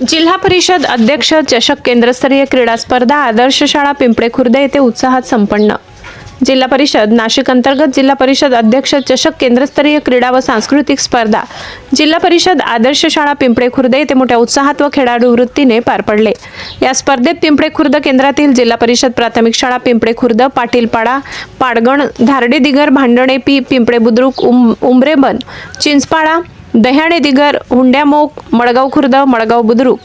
जिल्हा परिषद अध्यक्ष चषक केंद्रस्तरीय क्रीडा स्पर्धा आदर्श शाळा पिंपळे खुर्द येथे उत्साहात संपन्न। जिल्हा परिषद नाशिक अंतर्गत जिल्हा परिषद अध्यक्ष चषक केंद्रस्तरीय क्रीडा व सांस्कृतिक स्पर्धा जिल्हा परिषद आदर्श शाळा पिंपळे खुर्द येथे मोठ्या उत्साहात व खेळाडू वृत्तीने पार पडले। या स्पर्धेत पिंपळे खुर्द केंद्रातील जिल्हा परिषद प्राथमिक शाळा पिंपळे खुर्द, पाटीलपाडा, पाडगण, धारडे दिगर, भांडणे पी, पिंपळे बुद्रुक, उमरेबन, चिंचपाडा, दह्याणे दिगर, हुंड्यामोक, मडगाव खुर्द, मडगाव बुद्रुक,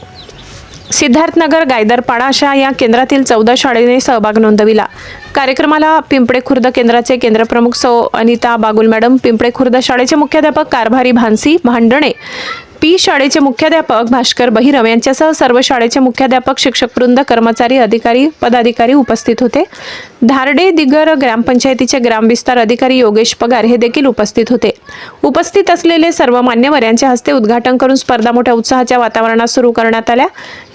सिद्धार्थनगर, गायदरपाडा अशा या केंद्रातील 14 शाळेने सहभाग नोंदविला। कार्यक्रमाला पिंपळे खुर्द केंद्राचे केंद्रप्रमुख सौ अनिता बागुल मॅडम, पिंपळे खुर्द शाळेचे मुख्याध्यापक कारभारी भानसी, भांडणे पी शाळेचे मुख्याध्यापक भास्कर बहिरम यांच्यासह सर्व शाळेचे मुख्याध्यापक, शिक्षकवृंद, कर्मचारी, अधिकारी, पदाधिकारी उपस्थित होते। धारडे दिगर ग्रामपंचायतीचे ग्रामविस्तार अधिकारी योगेश पगार हे देखील उपस्थित होते। उपस्थित असलेले सर्व मान्यवर यांच्या हस्ते उद्घाटन करून स्पर्धा मोठ्या उत्साहाच्या वातावरणात सुरू करण्यात आल्या।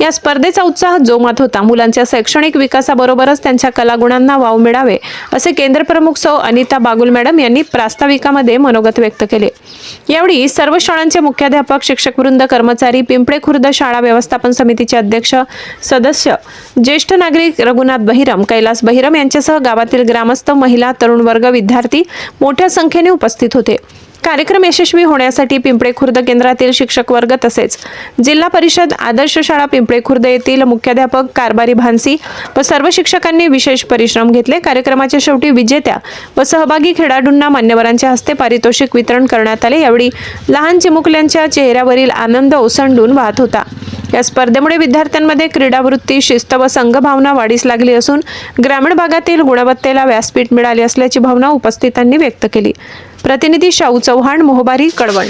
या स्पर्धेचा उत्साह जोमात होता। मुलांच्या शैक्षणिक विकासाबरोबरच त्यांच्या कलागुणांना वाव मिळावे असे केंद्रप्रमुख सौ अनिता बागुल मॅडम यांनी प्रास्ताविकामध्ये मनोगत व्यक्त केले। यावेळी सर्व शाळांचे मुख्याध्यापक, शिक्षकवृंद, कर्मचारी, पिंपळे खुर्द शाळा व्यवस्थापन समितीचे अध्यक्ष, सदस्य, ज्येष्ठ नागरिक रघुनाथ बहिरम, कैलास बहिरम यांच्यासह गावातील ग्रामस्थ, महिला, तरुण वर्ग, विद्यार्थी मोठ्या संख्येने उपस्थित होते। कार्यक्रम यशस्वी होण्यासाठी पिंपळे खुर्द केंद्रातील शिक्षक वर्ग तसेच जिल्हा परिषद आदर्श शाळा पिंपळे खुर्द येथील मुख्याध्यापक, कारभारी भानसी व सर्व शिक्षकांनी विशेष परिश्रम घेतले। कार्यक्रमाच्या शेवटी विजेत्या व सहभागी खेळाडूंना मान्यवरांच्या हस्ते पारितोषिक वितरण करण्यात आले। यावेळी लहान चिमुकल्यांच्या चेहऱ्यावरील आनंद ओसंडून वाहत होता। या स्पर्धेमुळे विद्यार्थ्यांमध्ये क्रीडावृत्ती, शिस्त व संघभावना वाढीस लागली असून ग्रामीण भागातील गुणवत्तेला व्यासपीठ मिळाले असल्याची भावना उपस्थितांनी व्यक्त केली। प्रतिनिधी शाहू चव्हाण, मोहबारी, कळवण।